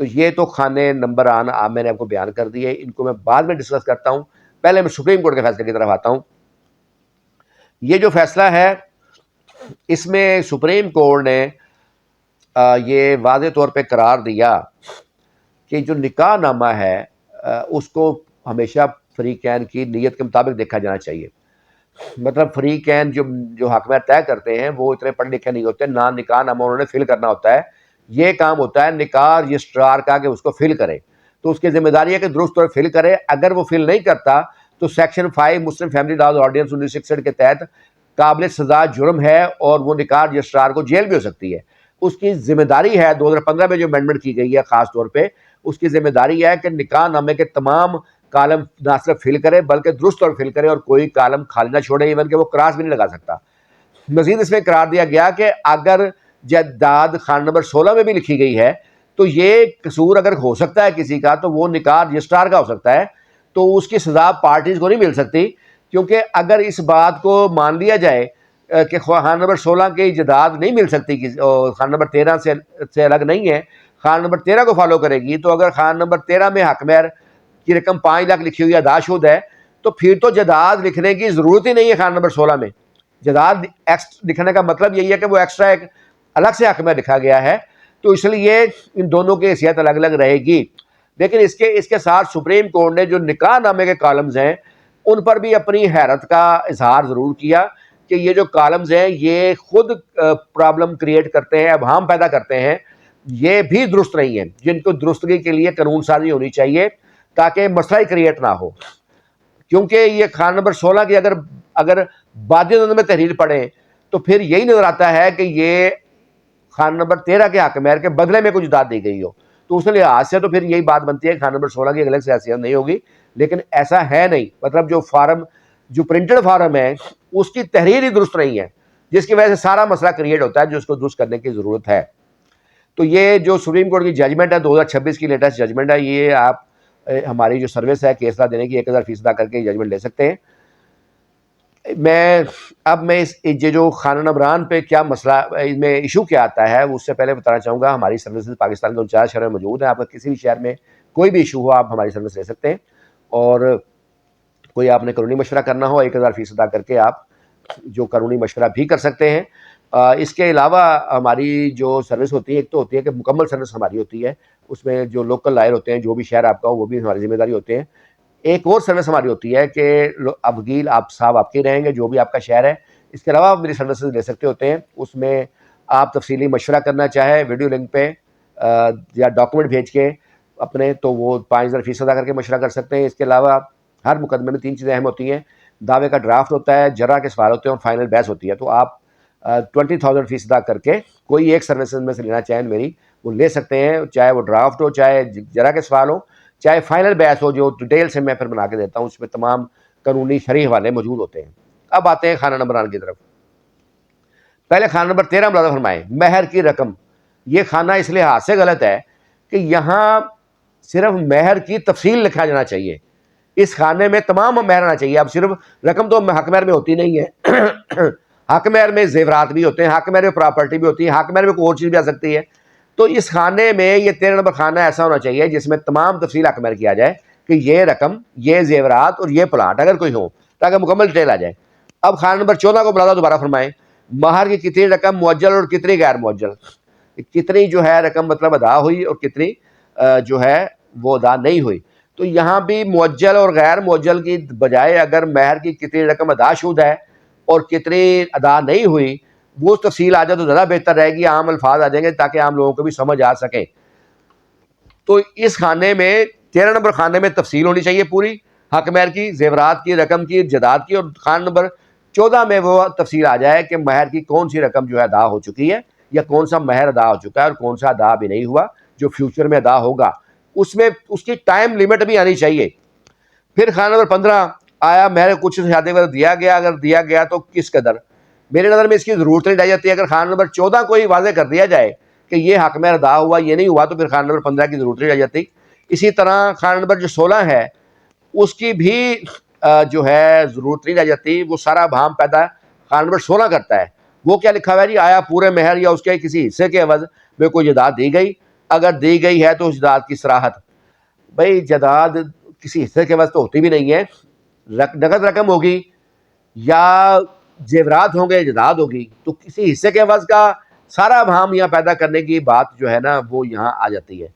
تو یہ تو خانے نمبر آن آپ میں نے آپ کو بیان کر دیے، ان کو میں بعد میں ڈسکس کرتا ہوں. پہلے میں سپریم کورٹ کے فیصلے کی طرف آتا ہوں. یہ جو فیصلہ ہے اس میں سپریم کورٹ نے یہ واضح طور پہ قرار دیا کہ جو نکاح نامہ ہے اس کو ہمیشہ فریقین کی نیت کے مطابق دیکھا جانا چاہیے. مطلب فریقین جو حکمہ طے کرتے ہیں وہ اتنے پڑھے لکھے نہیں ہوتے، نہ نکاح نامہ انہوں نے فل کرنا ہوتا ہے. یہ کام ہوتا ہے نکاح رجسٹرار کا کہ اس کو فل کرے، تو اس کی ذمہ داری ہے کہ درست طور فل کرے. اگر وہ فل نہیں کرتا تو section 5 Muslim family laws ordinance 1961 کے تحت قابل سزا جرم ہے اور وہ نکاح رجسٹرار کو جیل بھی ہو سکتی ہے. اس کی ذمہ داری ہے 2015 میں جو امینڈمنٹ کی گئی ہے خاص طور پہ اس کی ذمہ داری ہے کہ نکاح نامے کے تمام کالم نہ صرف فل کرے بلکہ درست طور فل کرے اور کوئی کالم خالی نہ چھوڑے، ایون کہ وہ کراس بھی نہیں لگا سکتا. مزید اس میں قرار دیا گیا کہ اگر جائیداد خانہ نمبر 16 میں بھی لکھی گئی ہے تو یہ قصور اگر ہو سکتا ہے کسی کا تو وہ نکاح رجسٹرار کا ہو سکتا ہے، تو اس کی سزا پارٹیز کو نہیں مل سکتی. کیونکہ اگر اس بات کو مان لیا جائے کہ خانہ نمبر 16 کی جائیداد نہیں مل سکتی، خانہ نمبر 13 سے الگ نہیں ہے، خانہ نمبر 13 کو فالو کرے گی، تو اگر خانہ نمبر 13 میں حق مہر کی رقم 5 لاکھ لکھی ہوئی ادا شد ہے تو پھر تو جائیداد لکھنے کی ضرورت ہی نہیں ہے. خانہ نمبر 16 میں جائیداد لکھنے کا مطلب یہی ہے کہ وہ ایکسٹرا ایک الگ سے حق مہر لکھا گیا ہے، تو اس لیے ان دونوں کی حیثیت الگ الگ رہے گی. لیکن اس کے ساتھ سپریم کورٹ نے جو نکاح نامے کے کالمز ہیں ان پر بھی اپنی حیرت کا اظہار ضرور کیا کہ یہ جو کالمز ہیں یہ خود پرابلم کریٹ کرتے ہیں، ابہام پیدا کرتے ہیں، یہ بھی درست نہیں ہیں، جن کو درستگی کے لیے قانون سازی ہونی چاہیے تاکہ مسئلہ ہی کریٹ نہ ہو. کیونکہ یہ خانہ نمبر 16 کی اگر بادی میں تحریر پڑھیں تو پھر یہی نظر آتا ہے کہ یہ خانہ نمبر 13 کے حق مہر کے بدلے میں کچھ داد دی گئی ہو، تو اس لحاظ سے تو پھر یہی بات بنتی ہے کہ خانہ نمبر 16 کی الگ سے حیثیت نہیں ہوگی. لیکن ایسا ہے نہیں، مطلب جو پرنٹڈ فارم ہے اس کی تحریر ہی درست نہیں ہے، جس کی وجہ سے سارا مسئلہ کریٹ ہوتا ہے جو اس کو درست کرنے کی ضرورت ہے. تو یہ جو سپریم کورٹ کی ججمنٹ ہے 2026 کی لیٹسٹ ججمنٹ ہے، یہ آپ ہماری جو سروس ہے کیس لا دینے کی 1000% ادا کر کے ججمنٹ لے سکتے ہیں. اب میں یہ جو خانہ نمبران پہ کیا مسئلہ اس میں ایشو کیا آتا ہے اس سے پہلے بتانا چاہوں گا ہماری سروسز پاکستان کے 49 شہروں میں موجود ہیں. آپ کا کسی بھی شہر میں کوئی بھی ایشو ہو آپ ہماری سروس لے سکتے ہیں، اور کوئی آپ نے قانونی مشورہ کرنا ہو 1000% ادا کر کے آپ جو قانونی مشورہ بھی کر سکتے ہیں. اس کے علاوہ ہماری جو سروس ہوتی ہے ایک تو ہوتی ہے کہ مکمل سروس ہماری ہوتی ہے، اس میں جو لوکل لائر ہوتے ہیں جو بھی شہر آپ کا ہو وہ بھی ہماری ذمہ داری ہوتے ہیں. ایک اور سروس ہماری ہوتی ہے کہ اب وکیل آپ صاحب آپ کے رہیں گے جو بھی آپ کا شہر ہے. اس کے علاوہ آپ میری سروسز لے سکتے ہوتے ہیں، اس میں آپ تفصیلی مشورہ کرنا چاہیں ویڈیو لنک پہ یا ڈاکومنٹ بھیج کے اپنے تو وہ 5000% ادا کر کے مشورہ کر سکتے ہیں. اس کے علاوہ ہر مقدمے میں 3 چیزیں اہم ہوتی ہیں، دعوے کا ڈرافٹ ہوتا ہے، جرح کے سوال ہوتے ہیں اور فائنل بحث ہوتی ہے. تو آپ 20,000 ادا کر کے کوئی ایک سروسز میں سے لینا چاہیں میری وہ لے سکتے ہیں، چاہے وہ ڈرافٹ ہو، چاہے جرح کے سوال ہو، چاہے فائنل بحث ہو جو ڈیٹیل سے میں پھر بنا کے دیتا ہوں. اس میں تمام قانونی شرعی حوالے موجود ہوتے ہیں. اب آتے ہیں خانہ نمبران کی طرف. پہلے خانہ نمبر 13 ملاحظہ فرمائیں، مہر کی رقم. یہ خانہ اس لحاظ سے غلط ہے کہ یہاں صرف مہر کی تفصیل لکھا جانا چاہیے، اس خانے میں تمام مہر آنا چاہیے. اب صرف رقم تو حق مہر میں ہوتی نہیں ہے، حق مہر میں زیورات بھی ہوتے ہیں، حق مہر میں پراپرٹی بھی ہوتی ہے، حق مہر میں کوئی اور چیز بھی آ سکتی ہے. تو اس خانے میں یہ 13 نمبر خانہ ایسا ہونا چاہیے جس میں تمام تفصیل حق مہر کیا جائے کہ یہ رقم، یہ زیورات اور یہ پلاٹ اگر کوئی ہو، تاکہ مکمل ڈیٹیل آ جائے. اب خانہ نمبر 14 کو ملاحظہ دوبارہ فرمائیں، مہر کی کتنی رقم معجل اور کتنی غیر معجل. کتنی جو ہے رقم مطلب ادا ہوئی اور کتنی جو ہے وہ ادا نہیں ہوئی. تو یہاں بھی معجل اور غیر معجل کی بجائے اگر مہر کی کتنی رقم ادا شدہ ہے اور کتنی ادا نہیں ہوئی وہ تفصیل آ جائے تو زیادہ بہتر رہے گی، عام الفاظ آ جائیں گے تاکہ عام لوگوں کو بھی سمجھ آ سکے. تو اس خانے میں 13 نمبر خانے میں تفصیل ہونی چاہیے پوری حق مہر کی، زیورات کی، رقم کی، جائیداد کی، اور خانہ نمبر 14 میں وہ تفصیل آ جائے کہ مہر کی کون سی رقم جو ہے ادا ہو چکی ہے یا کون سا مہر ادا ہو چکا ہے اور کون سا ادا بھی نہیں ہوا جو فیوچر میں ادا ہوگا. اس میں اس کی ٹائم لیمٹ بھی آنی چاہیے. پھر خانہ نمبر 15 آیا مہر کچھ شادی وغیرہ دیا گیا، اگر دیا گیا تو کس قدر. میرے نظر میں اس کی ضرورت نہیں رہ جاتی. اگر خانہ نمبر 14 کو ہی واضح کر دیا جائے کہ یہ حق مہر ادا ہوا یہ نہیں ہوا تو پھر خانہ نمبر 15 کی ضرورت نہیں رہ جاتی. اسی طرح خانہ نمبر جو 16 ہے اس کی بھی جو ہے ضرورت نہیں رہ جاتی. وہ سارا بھام پیدا خانہ نمبر 16 کرتا ہے. وہ کیا لکھا ہوا ہے جی، آیا پورے مہر یا اس کے کسی حصے کے عوض میں کوئی جائیداد دی گئی اگر دی گئی ہے تو اس جائیداد کی صراحت. بھائی جائیداد کسی حصے کے واسطے ہوتی بھی نہیں ہے, نقد رقم ہوگی یا زیورات ہوں گے, جائیداد ہوگی, تو کسی حصے کے عوض کا سارا ابہام یہاں پیدا کرنے کی بات جو ہے نا وہ یہاں آ جاتی ہے.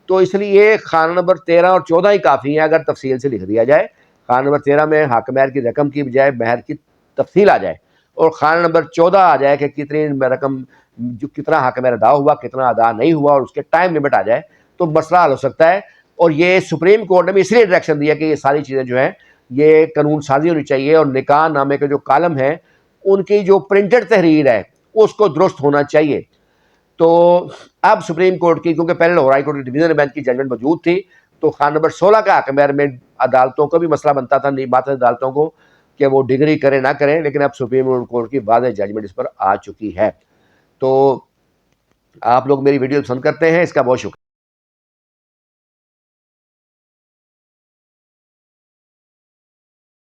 تو اس لیے خانہ نمبر 13 اور 14 ہی کافی ہیں اگر تفصیل سے لکھ دیا جائے. خانہ نمبر 13 میں حق مہر کی رقم کی بجائے مہر کی تفصیل آ جائے, اور خانہ نمبر 14 آ جائے کہ کتنی رقم, جو کتنا حق مہر ادا ہوا, کتنا ادا نہیں ہوا, اور اس کے ٹائم لمٹ آ جائے, تو مسئلہ حل ہو سکتا ہے. اور یہ سپریم کورٹ نے بھی اس لیے ڈائریکشن دیا کہ یہ ساری چیزیں جو ہیں یہ قانون سازی ہونی چاہیے, اور نکاح نامے کے جو کالم ہیں ان کی جو پرنٹڈ تحریر ہے اس کو درست ہونا چاہیے. تو اب سپریم کورٹ کی, کیونکہ پہلے لاہور ہائی کورٹ کی ڈویژن بینچ کی ججمنٹ موجود تھی, تو خانہ نمبر 16 کا حق مہر میں عدالتوں کو بھی مسئلہ بنتا تھا, بات عدالتوں کو کہ وہ ڈگری کریں نہ کریں, لیکن اب سپریم کورٹ کی واضح ججمنٹ اس پر آ چکی ہے. تو آپ لوگ میری ویڈیو پسند کرتے ہیں, اس کا بہت شکریہ.